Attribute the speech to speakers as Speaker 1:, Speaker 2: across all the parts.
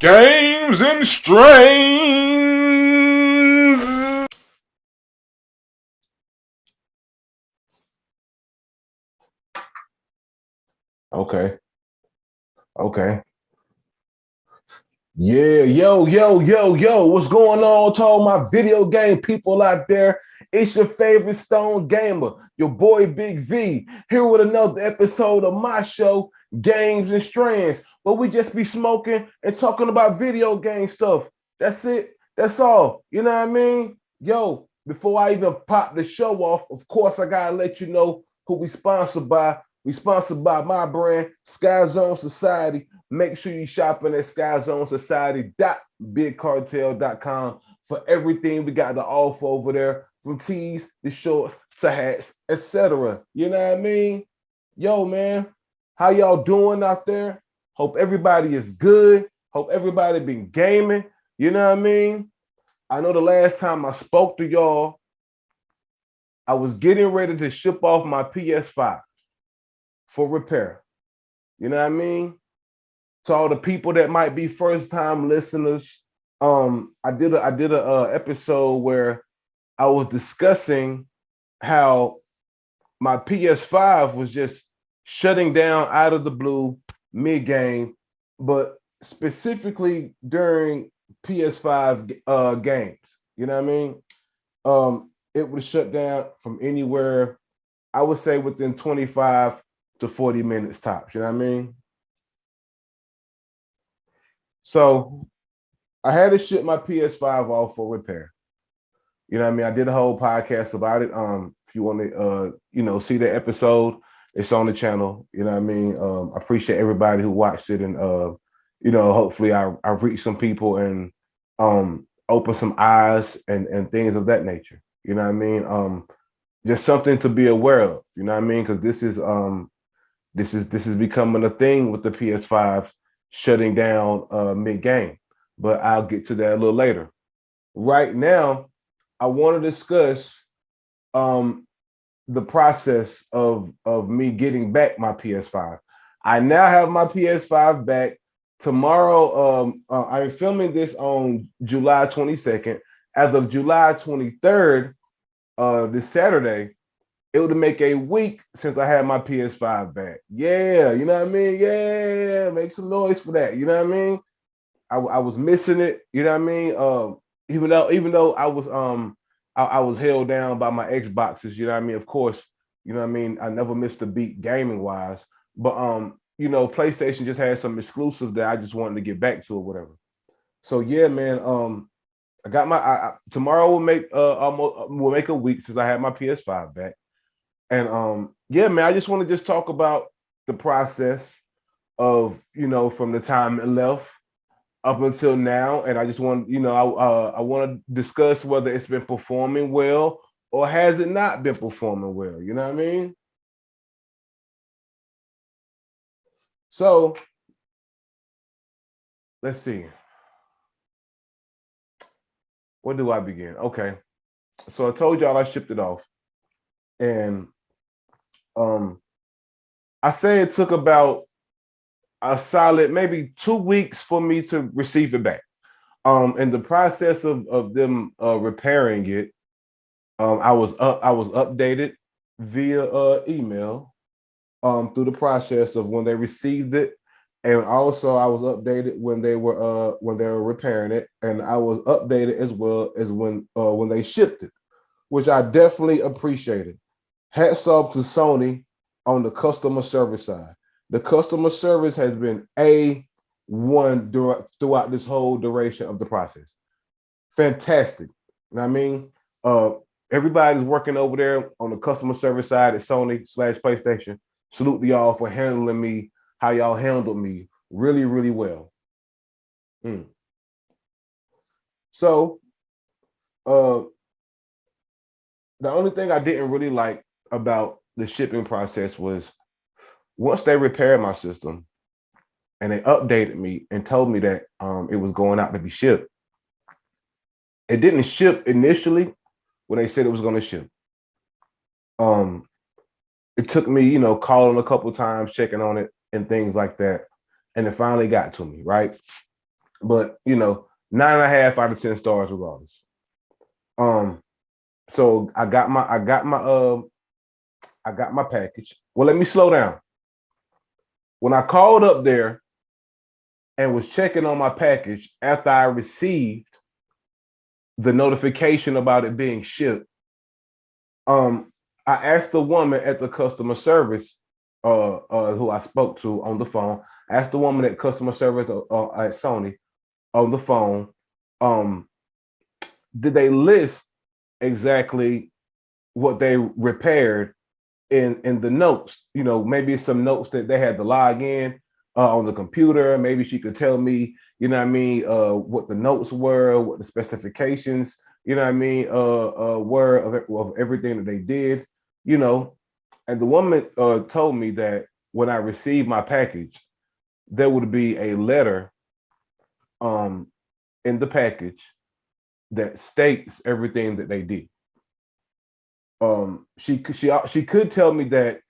Speaker 1: Games and strains. Okay. Okay. Yeah, yo. What's going on to all my video game people out there? It's your favorite Stone Gamer, your boy Big V, here with another episode of my show, Games and Strands, where we just be smoking and talking about video game stuff. That's it. That's all. You know what I mean? Yo, before I even pop the show off, of course, I gotta let you know who we sponsored by. We sponsored by my brand, Skyzone.Society. Make sure you shopping at Skyzone.Society.bigcartel.com for everything we got to offer over there, from tees to shorts to hats, etc. You know what I mean? Yo, man, how y'all doing out there? Hope everybody is good. Hope everybody been gaming. You know what I mean? I know the last time I spoke to y'all, I was getting ready to ship off my PS5 for repair. You know what I mean? To all the people that might be first time listeners, I did a episode where I was discussing how my PS5 was just shutting down out of the blue mid game, but specifically during PS5 games. You know what I mean? It would shut down from anywhere, I would say within 25 to 40 minutes tops. You know what I mean? So I had to ship my PS5 off for repair. You know what I mean? I did a whole podcast about it. If you want to, see the episode, it's on the channel. You know what I mean? I appreciate everybody who watched it, and hopefully I reached some people and open some eyes and things of that nature. You know what I mean? Just something to be aware of. You know what I mean? Because this is becoming a thing with the PS5 shutting down mid game. But I'll get to that a little later. Right now, I want to discuss the process of me getting back my PS5. I now have my PS5 back. Tomorrow, I'm filming this on July 22nd. As of July 23rd, this Saturday, it would make a week since I had my PS5 back. Yeah, you know what I mean? Yeah, make some noise for that. You know what I mean? I was missing it. You know what I mean? Even though I was held down by my Xboxes. You know what I mean? Of course, you know what I mean. I never missed a beat gaming wise, but PlayStation just had some exclusives that I just wanted to get back to or whatever. So yeah, man. I got tomorrow will make a week since I had my PS5 back. And yeah, man, I just want to just talk about the process of, from the time it left up until now. And I just want, I want to discuss whether it's been performing well or has it not been performing well. You know what I mean? So let's see. Where do I begin? Okay. So I told y'all I shipped it off. And I say it took about a solid maybe 2 weeks for me to receive it back. In the process of them repairing it, I was updated via email through the process of when they received it, and also I was updated when they were repairing it, and I was updated as well as when they shipped it, which I definitely appreciated. Hats off to Sony on the customer service side. The customer service has been A1 throughout this whole duration of the process. Fantastic. You know what I mean? Everybody's working over there on the customer service side at Sony/PlayStation. Salute to y'all for handling me how y'all handled me really, really well. Mm. So, the only thing I didn't really like about the shipping process was once they repaired my system and they updated me and told me that it was going out to be shipped. It didn't ship initially when they said it was going to ship. It took me, calling a couple times, checking on it and things like that, and it finally got to me, right? But 9.5 out of 10 stars regardless. So I got my package. Well, let me slow down. When I called up there and was checking on my package after I received the notification about it being shipped, I asked the woman at the customer service, who I spoke to on the phone. I asked the woman at customer service at Sony on the phone, did they list exactly what they repaired in the notes? Maybe some notes that they had to log in on the computer. Maybe she could tell me, what the notes were, what the specifications, were of everything that they did, And the woman told me that when I received my package, there would be a letter in the package that states everything that they did. She could tell me that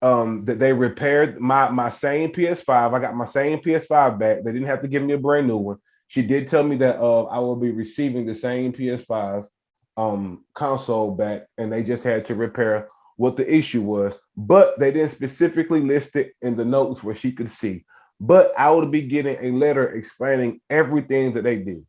Speaker 1: that they repaired my same PS5. I got my same PS5 back. They didn't have to give me a brand new one. She did tell me that I will be receiving the same PS5 console back, and they just had to repair what the issue was. But they didn't specifically list it in the notes where she could see. But I would be getting a letter explaining everything that they did.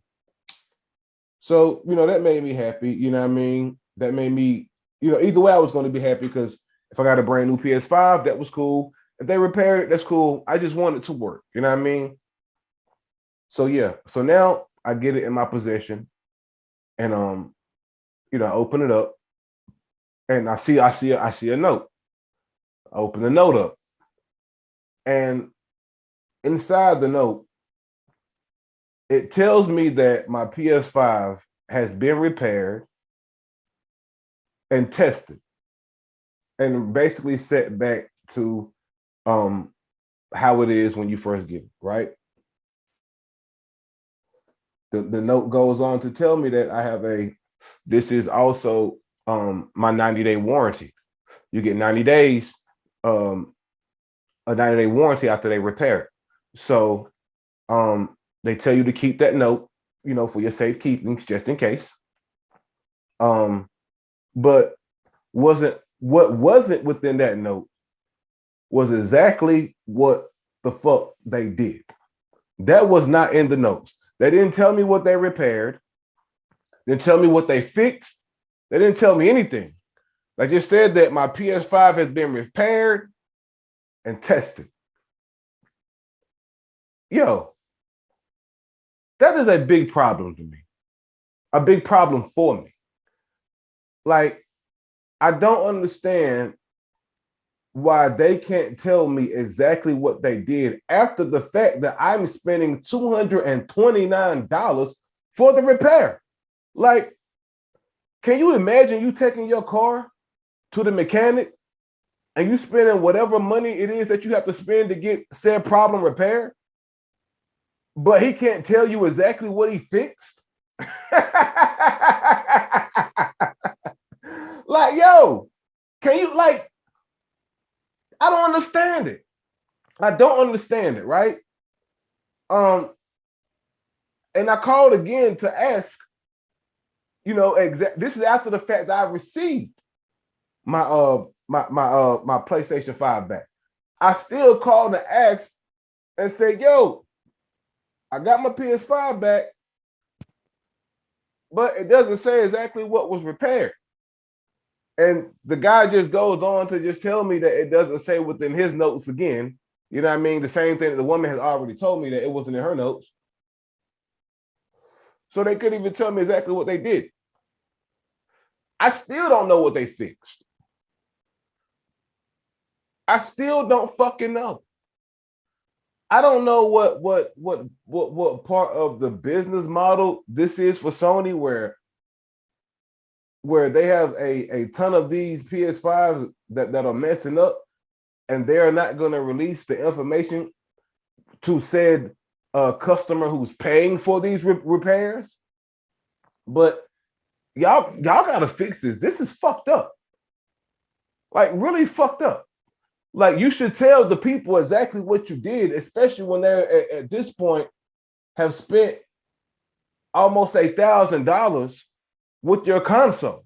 Speaker 1: So, that made me happy. That made me, either way, I was going to be happy because if I got a brand new PS5, that was cool. If they repaired it, that's cool. I just want it to work. You know what I mean? So yeah. So now I get it in my possession, and I open it up, and I see a note. I open the note up, and inside the note, it tells me that my PS5 has been repaired and tested, and basically set back to how it is when you first get it, right? The note goes on to tell me that this is also my 90-day warranty. You get 90 days, a 90-day warranty after they repair it. So they tell you to keep that note, for your safekeeping, just in case. But what wasn't within that note was exactly what the fuck they did. That was not in the notes. They didn't tell me what they repaired. They didn't tell me what they fixed. They didn't tell me anything. They just said that my PS5 has been repaired and tested. Yo, that is a big problem to me. A big problem for me. Like, I don't understand why they can't tell me exactly what they did after the fact that I'm spending $229 for the repair. Like, can you imagine you taking your car to the mechanic and you spending whatever money it is that you have to spend to get said problem repaired, but he can't tell you exactly what he fixed? Like, yo, can you, like, I don't understand it. I don't understand it, right? And I called again to ask, this is after the fact that I received my my PlayStation 5 back. I still called and asked and said, yo, I got my PS5 back, but it doesn't say exactly what was repaired. And the guy just goes on to just tell me that it doesn't say within his notes again. You know what I mean? The same thing that the woman has already told me that it wasn't in her notes. So they couldn't even tell me exactly what they did. I still don't know what they fixed. I still don't fucking know. I don't know what part of the business model this is for Sony, where they have a ton of these PS5s that are messing up, and they're not going to release the information to said customer who's paying for these repairs. But y'all gotta fix this. This is fucked up. Like, really fucked up. Like, you should tell the people exactly what you did, especially when they're at this point have spent almost $1,000 with your console.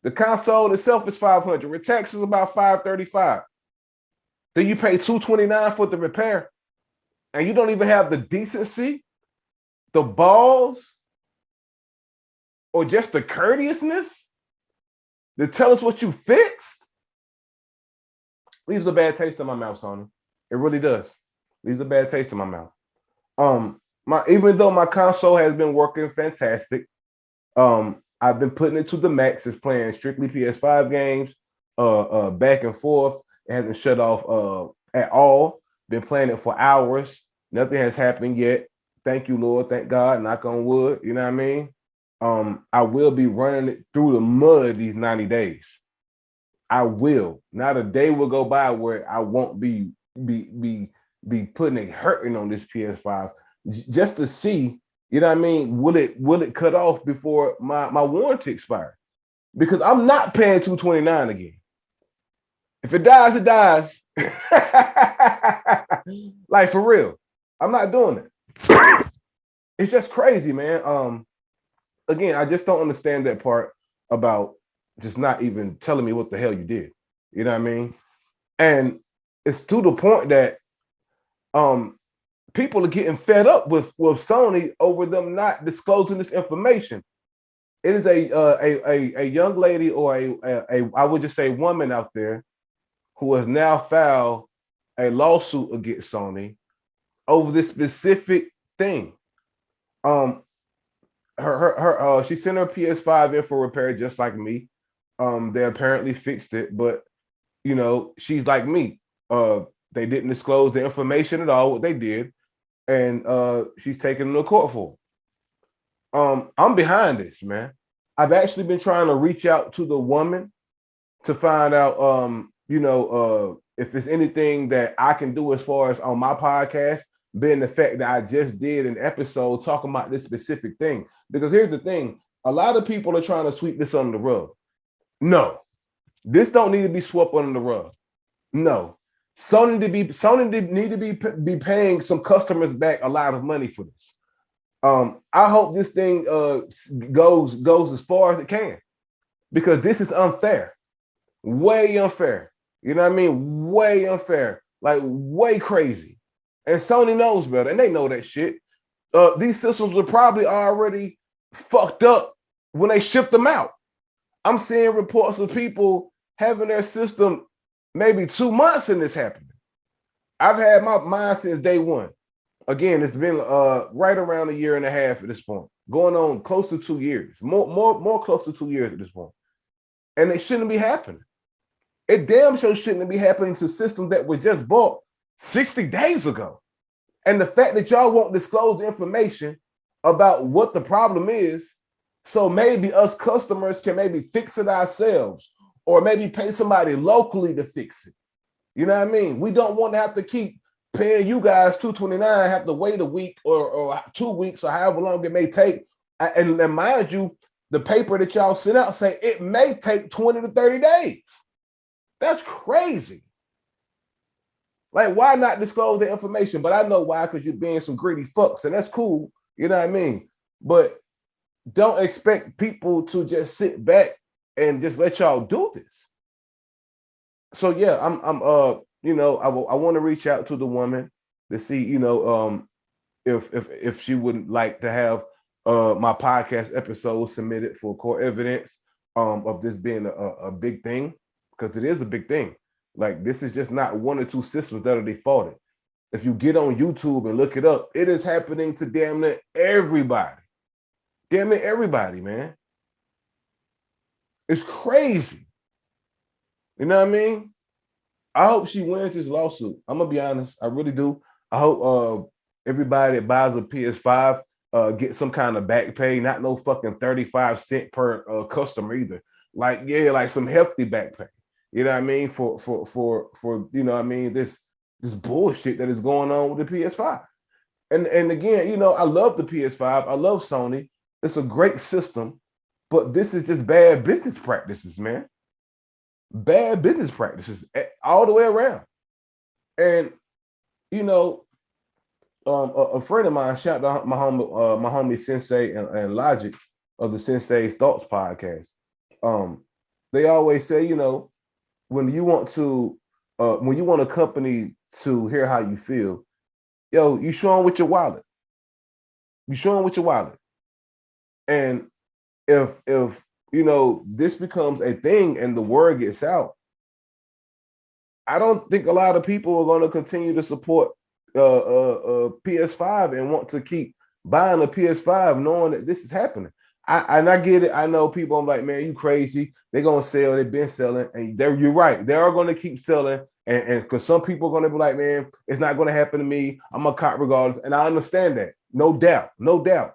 Speaker 1: The console itself is $500. With taxes about $535. Then you pay $229 for the repair, and you don't even have the decency, the balls, or just the courteousness to tell us what you fixed. Leaves a bad taste in my mouth, Sony. It really does. Leaves a bad taste in my mouth. Even though my console has been working fantastic, I've been putting it to the max. It's playing strictly PS5 games, back and forth. It hasn't shut off at all. Been playing it for hours. Nothing has happened yet. Thank you, Lord. Thank God. Knock on wood. You know what I mean? I will be running it through the mud these 90 days. I will. Not a day will go by where I won't be putting a hurting on this PS5 just to see, you know what I mean, will it cut off before my warranty expires? Because I'm not paying $229 again. If it dies, it dies. Like, for real. I'm not doing it. It's just crazy, man. Again, I just don't understand that part about just not even telling me what the hell you did. You know what I mean? And it's to the point that people are getting fed up with Sony over them not disclosing this information. It is a young lady, or a I would just say woman out there, who has now filed a lawsuit against Sony over this specific thing. She sent her PS5 in for repair just like me. They apparently fixed it, but you know, she's like me. They didn't disclose the information at all, what they did, and she's taking them to court for it. I'm behind this, man. I've actually been trying to reach out to the woman to find out, if there's anything that I can do as far as on my podcast, being the fact that I just did an episode talking about this specific thing. Because here's the thing, a lot of people are trying to sweep this under the rug. No, this don't need to be swept under the rug. No, Sony need to be paying some customers back a lot of money for this. I hope this thing goes as far as it can, because this is unfair, way unfair. You know what I mean? Way unfair, like way crazy. And Sony knows better, and they know that shit. These systems were probably already fucked up when they shipped them out. I'm seeing reports of people having their system maybe 2 months and this happening. I've had mine since day one. Again, it's been right around 1.5 years at this point, going on close to 2 years, more close to 2 years at this point. And it shouldn't be happening. It damn sure shouldn't be happening to systems that were just bought 60 days ago. And the fact that y'all won't disclose the information about what the problem is, so maybe us customers can maybe fix it ourselves, or maybe pay somebody locally to fix it. You know what I mean? We don't want to have to keep paying you guys $229, have to wait a week or 2 weeks or however long it may take. And mind you, the paper that y'all sent out say it may take 20 to 30 days. That's crazy. Like, why not disclose the information? But I know why, because you're being some greedy fucks, and that's cool. You know what I mean? But don't expect people to just sit back and just let y'all do this. So yeah, I want to reach out to the woman to see, if she would like to have my podcast episode submitted for court evidence of this being a big thing, because it is a big thing. Like, this is just not 1 or 2 systems that are defaulted. If you get on YouTube and look it up, it is happening to damn near everybody. Damn near everybody, man. It's crazy. You know what I mean? I hope she wins this lawsuit. I'm gonna be honest. I really do. I hope everybody that buys a PS5 get some kind of back pay, not no fucking 35 cents per customer either. Like, yeah, like some hefty back pay. You know what I mean? For you know what I mean, this bullshit that is going on with the PS5. And again, I love the PS5. I love Sony. It's a great system, but this is just bad business practices, man. Bad business practices all the way around. And A friend of mine, shout out my homie Sensei and Logic of the Sensei's Thoughts podcast. Um, they always say, when you want to, when you want a company to hear how you feel, yo, you show them with your wallet. You show them with your wallet. And if this becomes a thing and the word gets out, I don't think a lot of people are going to continue to support PS5 and want to keep buying a PS5 knowing that this is happening. I get it. I know people. I'm like, man, you crazy. They're gonna sell. They've been selling, and you're right. They are going to keep selling, and because some people are going to be like, man, it's not going to happen to me. I'm a cop regardless, and I understand that, no doubt, no doubt.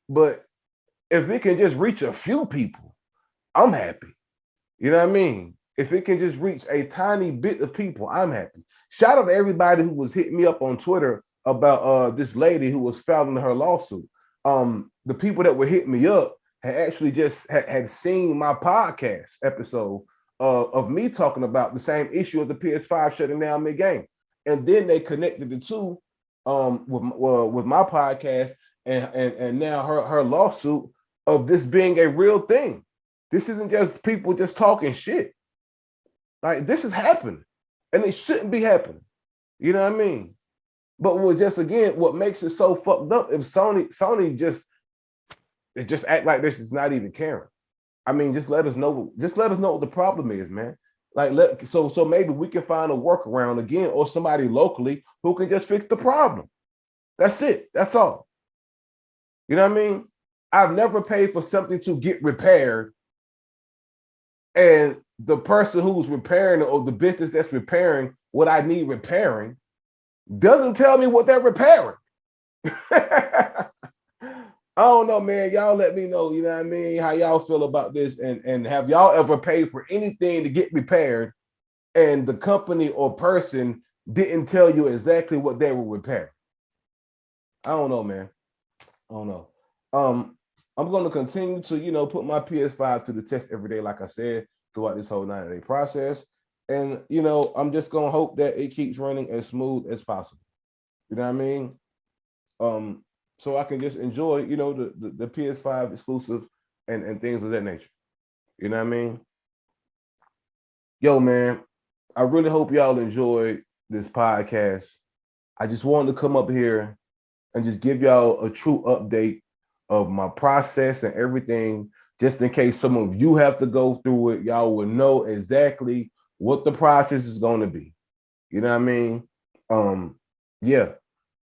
Speaker 1: But if it can just reach a few people, I'm happy. You know what I mean? If it can just reach a tiny bit of people, I'm happy. Shout out to everybody who was hitting me up on Twitter about this lady who was filing her lawsuit. The people that were hitting me up had actually just had seen my podcast episode of me talking about the same issue of the PS5 shutting down mid-game. And then they connected the two with my podcast and now her lawsuit of this being a real thing. This isn't just people just talking shit. Like, this is happening, and it shouldn't be happening. You know what I mean? But what makes it so fucked up if Sony just act like this is not even caring. I mean, just let us know. Just let us know what the problem is, man. Like, so maybe we can find a workaround again, or somebody locally who can just fix the problem. That's it. That's all. You know what I mean? I've never paid for something to get repaired, and the person who's repairing or the business that's repairing what I need repairing doesn't tell me what they're repairing. I don't know, man. Y'all let me know, you know what I mean, how y'all feel about this, and have y'all ever paid for anything to get repaired and the company or person didn't tell you exactly what they were repairing? I don't know, man. I don't know. I'm going to continue to, put my PS5 to the test every day, like I said, throughout this whole 90-day process. And, I'm just going to hope that it keeps running as smooth as possible. You know what I mean? So I can just enjoy, the PS5 exclusive and things of that nature. You know what I mean? Yo, man, I really hope y'all enjoyed this podcast. I just wanted to come up here and just give y'all a true update of my process and everything, just in case some of you have to go through it. Y'all will know exactly what the process is going to be. You know what I mean? Yeah.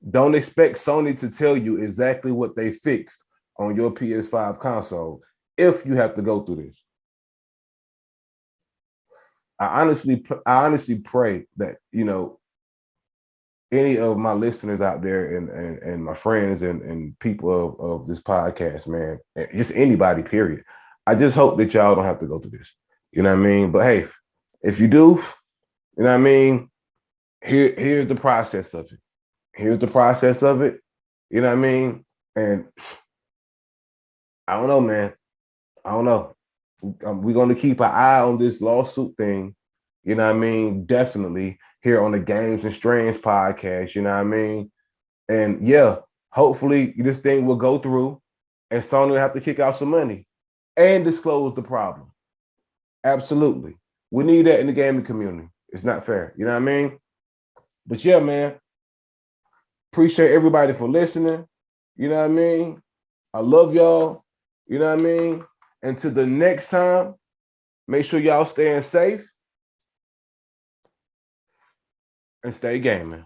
Speaker 1: Don't expect Sony to tell you exactly what they fixed on your PS5 console if you have to go through this. I honestly pray that, any of my listeners out there and my friends and people of this podcast, man, just anybody, period. I just hope that y'all don't have to go through this. You know what I mean? But hey, if you do, you know what I mean? Here's the process of it. Here's the process of it. You know what I mean? And I don't know, man. I don't know. We're going to keep an eye on this lawsuit thing. You know what I mean? Definitely here on the Games and Strands podcast. You know what I mean? And yeah, hopefully this thing will go through and Sony will have to kick out some money and disclose the problem. Absolutely. We need that in the gaming community. It's not fair. You know what I mean? But yeah, man, appreciate everybody for listening. You know what I mean? I love y'all. You know what I mean? Until the next time, make sure y'all staying safe and stay gaming.